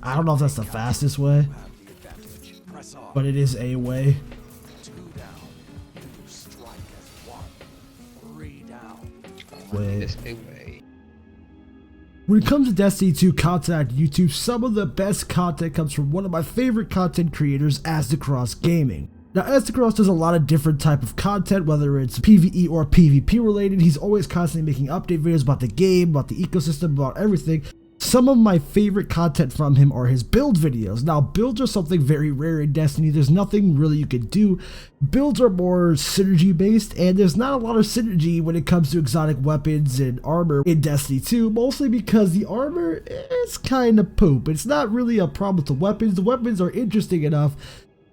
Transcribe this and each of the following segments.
I don't know if that's the fastest way, but it is a way. When it comes to Destiny 2 content on YouTube, some of the best content comes from one of my favorite content creators, Astacross Gaming. Now, Astacross does a lot of different type of content, whether it's PvE or PvP related. He's always constantly making update videos about the game, about the ecosystem, about everything. Some of my favorite content from him are his build videos. Now, builds are something very rare in Destiny. There's nothing really you can do. Builds are more synergy based, and there's not a lot of synergy when it comes to exotic weapons and armor in Destiny 2, mostly because the armor is kind of poop. It's not really a problem with the weapons. The weapons are interesting enough,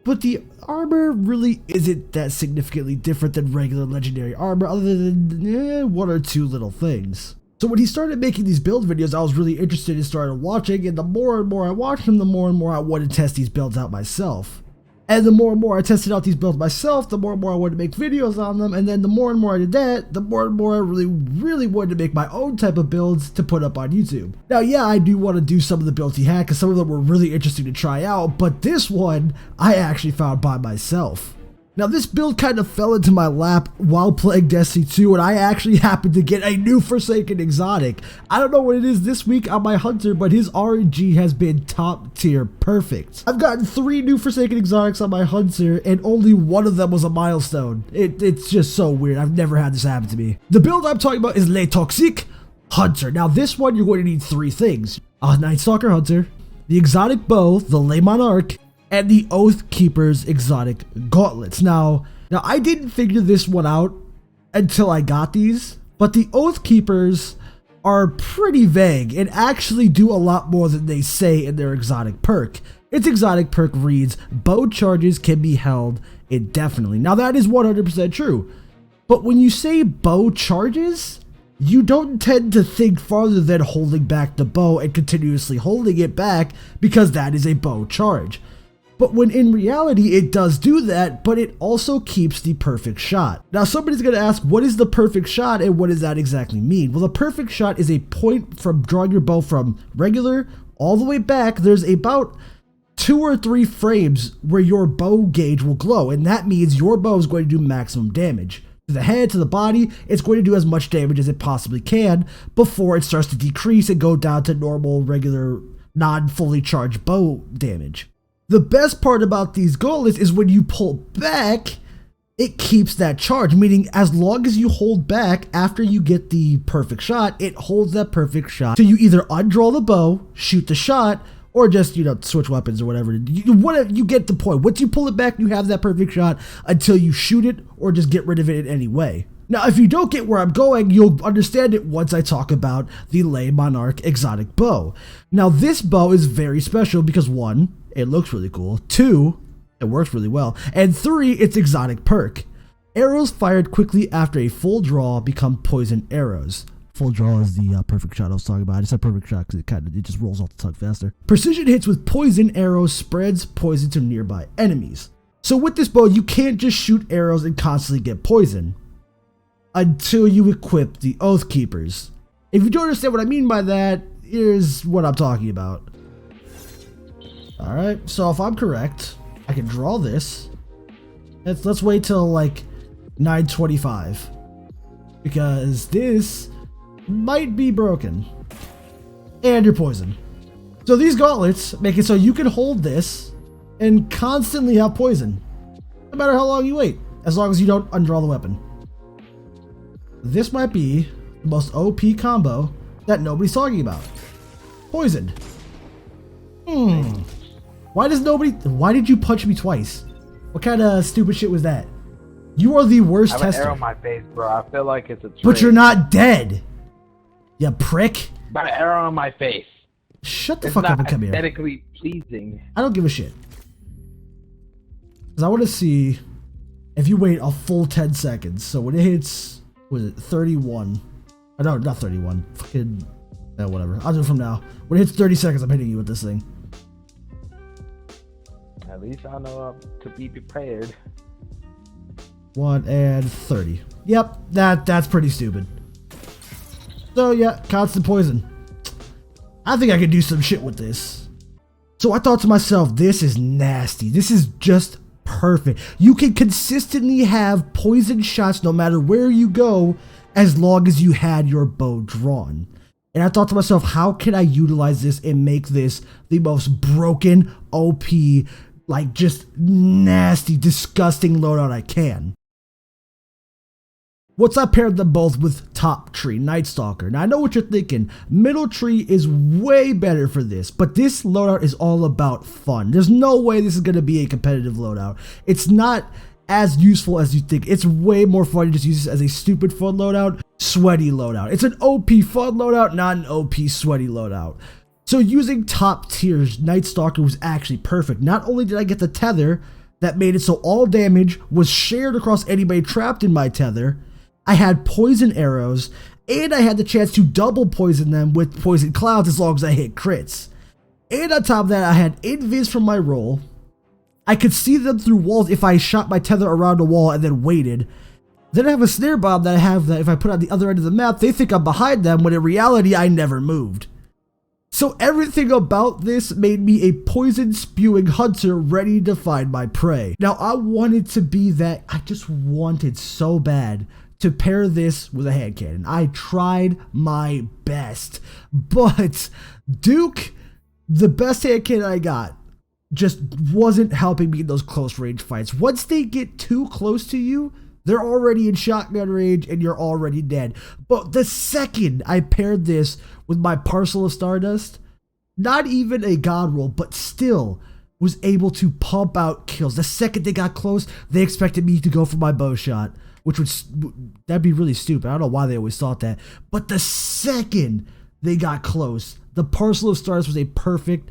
but the armor really isn't that significantly different than regular legendary armor, other than one or two little things. So when he started making these build videos, I was really interested and started watching, and the more and more I watched him, the more and more I wanted to test these builds out myself. And the more and more I tested out these builds myself, the more and more I wanted to make videos on them, and then the more and more I did that, the more and more I really wanted to make my own type of builds to put up on YouTube. Now, yeah, I do want to do some of the builds he had, because some of them were really interesting to try out, but this one, I actually found by myself. Now, this build kind of fell into my lap while playing Destiny 2, and I actually happened to get a new Forsaken exotic. I don't know what it is this week on my Hunter, but his RNG has been top tier perfect. I've gotten 3 new Forsaken exotics on my Hunter, and only one of them was a milestone. It's just so weird. I've never had this happen to me. The build I'm talking about is Le TOXIQUE Hunter. Now, this one, you're going to need 3 things. A Nightstalker Hunter, the exotic bow, the Le Monarque, and the Oathkeeper's exotic gauntlets. Now I didn't figure this one out until I got these, but the Oathkeepers are pretty vague and actually do a lot more than they say in their exotic perk. Its exotic perk reads, bow charges can be held indefinitely. Now that is 100% true, but when you say bow charges, you don't tend to think farther than holding back the bow and continuously holding it back, because that is a bow charge. But when in reality it does do that, but it also keeps the perfect shot. Now somebody's going to ask, what is the perfect shot and what does that exactly mean? Well, the perfect shot is a point from drawing your bow from regular all the way back. There's about 2 or 3 frames where your bow gauge will glow, and that means your bow is going to do maximum damage. To the head, to the body, it's going to do as much damage as it possibly can before it starts to decrease and go down to normal, regular, non-fully charged bow damage. The best part about these gauntlets is when you pull back, it keeps that charge, meaning as long as you hold back after you get the perfect shot, it holds that perfect shot. So you either undraw the bow, shoot the shot, or just, switch weapons or whatever. You get the point. Once you pull it back, you have that perfect shot until you shoot it or just get rid of it in any way. Now, if you don't get where I'm going, you'll understand it once I talk about the Le Monarque exotic bow. Now, this bow is very special because 1, it looks really cool, 2, it works really well, and 3, it's exotic perk. Arrows fired quickly after a full draw become poison arrows. Full draw is the perfect shot I was talking about. I just said perfect shot because it just rolls off the tongue faster. Precision hits with poison arrows spreads poison to nearby enemies. So with this bow, you can't just shoot arrows and constantly get poison until you equip the Oathkeepers. If you don't understand what I mean by that, here's what I'm talking about. Alright, so if I'm correct, I can draw this. Let's wait till like 9:25, because this might be broken. And you're poisoned. So these gauntlets make it so you can hold this and constantly have poison, no matter how long you wait, as long as you don't undraw the weapon. This might be the most OP combo that nobody's talking about. Poisoned. Why did you punch me twice? What kind of stupid shit was that? You are the worst tester. I have an arrow in my face, bro. I feel like it's a trick. But you're not dead. You prick. Got an arrow on my face. Shut the fuck up and come here. It's not aesthetically pleasing. I don't give a shit. Because I want to see if you wait a full 10 seconds. So when it hits, what is it, 31? No, not 31. Fucking, whatever. I'll do it from now. When it hits 30 seconds, I'm hitting you with this thing. At least I know to be prepared. 1 and 30. Yep, that's pretty stupid. So yeah, constant poison. I think I could do some shit with this. So I thought to myself, this is nasty. This is just perfect. You can consistently have poison shots no matter where you go as long as you had your bow drawn. And I thought to myself, how can I utilize this and make this the most broken, OP, like just nasty, disgusting loadout I can? Once I paired them both with top tree, Nightstalker. Now I know what you're thinking, middle tree is way better for this, but this loadout is all about fun. There's no way this is going to be a competitive loadout. It's not as useful as you think. It's way more fun to just use this as a stupid fun loadout, sweaty loadout. It's an OP fun loadout, not an OP sweaty loadout. So using top tiers, Nightstalker was actually perfect. Not only did I get the tether that made it so all damage was shared across anybody trapped in my tether, I had poison arrows, and I had the chance to double poison them with poison clouds as long as I hit crits. And on top of that, I had invis from my roll. I could see them through walls if I shot my tether around a wall and then waited. Then I have a snare bomb that I have that if I put on the other end of the map, they think I'm behind them, when in reality, I never moved. So everything about this made me a poison spewing hunter ready to find my prey. Now I wanted to be that, I just wanted so bad to pair this with a hand cannon. I tried my best, but Duke, the best hand cannon I got, just wasn't helping me in those close range fights. Once they get too close to you, they're already in shotgun range and you're already dead. But the second I paired this with my Parcel of Stardust, not even a god roll, but still was able to pump out kills. The second they got close, they expected me to go for my bow shot, which that'd be really stupid. I don't know why they always thought that. But the second they got close, the Parcel of Stars was a perfect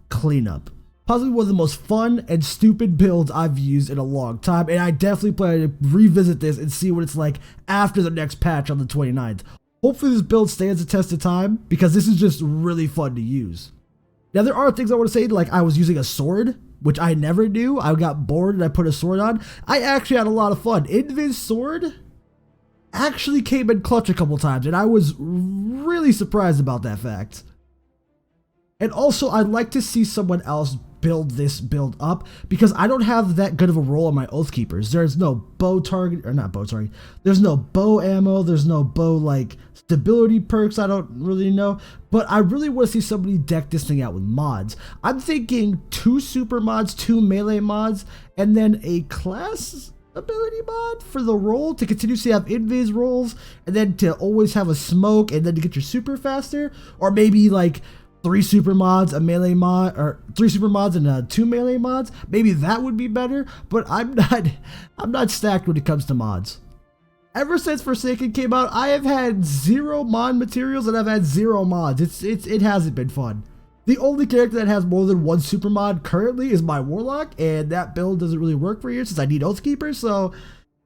cleanup. Possibly one of the most fun and stupid builds I've used in a long time, and I definitely plan to revisit this and see what it's like after the next patch on the 29th. Hopefully this build stands the test of time, because this is just really fun to use. Now there are things I want to say, like I was using a sword, which I never do. I got bored and I put a sword on. I actually had a lot of fun. Invis sword actually came in clutch a couple times, and I was really surprised about that fact. And also, I'd like to see someone else build this build up, because I don't have that good of a roll on my Oathkeepers. There's no bow target, or not bow target, there's no bow ammo, there's no bow like stability perks, I don't really know, but I really want to see somebody deck this thing out with mods. I'm thinking 2 super mods, 2 melee mods, and then a class ability mod for the roll to continuously have invis rolls, and then to always have a smoke, and then to get your super faster, or maybe like 3 super mods, a melee mod, or 3 super mods and 2 melee mods. Maybe that would be better, but I'm not stacked when it comes to mods. Ever since Forsaken came out, I have had 0 mod materials and I've had 0 mods. It hasn't been fun. The only character that has more than 1 super mod currently is my Warlock, and that build doesn't really work for you since I need Oathkeeper, so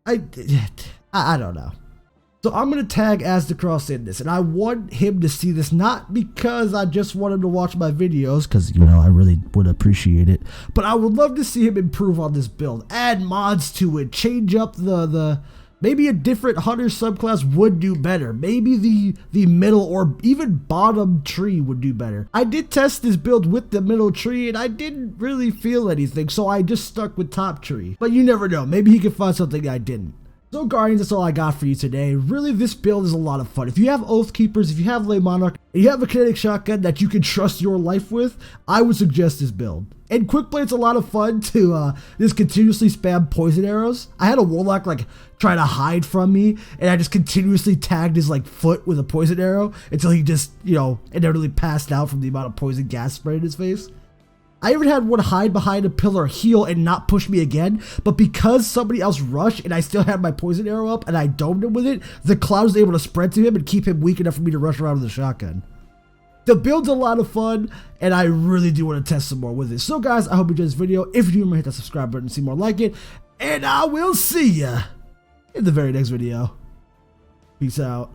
I don't know. So I'm going to tag Asdacross in this, and I want him to see this, not because I just want him to watch my videos, because, you know, I really would appreciate it, but I would love to see him improve on this build, add mods to it, change up maybe a different hunter subclass would do better. Maybe the middle or even bottom tree would do better. I did test this build with the middle tree, and I didn't really feel anything, so I just stuck with top tree. But you never know, maybe he could find something I didn't. So Guardians, that's all I got for you today. Really, this build is a lot of fun. If you have Oathkeepers, if you have Monarque, and you have a kinetic shotgun that you can trust your life with, I would suggest this build. And quick play, it's a lot of fun to just continuously spam poison arrows. I had a Warlock like try to hide from me, and I just continuously tagged his like foot with a poison arrow until he just, you know, inevitably passed out from the amount of poison gas sprayed in his face. I even had one hide behind a pillar, heal, and not push me again, but because somebody else rushed and I still had my poison arrow up and I domed him with it, the cloud was able to spread to him and keep him weak enough for me to rush around with a shotgun. The build's a lot of fun, and I really do want to test some more with it. So guys, I hope you enjoyed this video. If you do, remember to hit that subscribe button to see more like it, and I will see ya in the very next video. Peace out.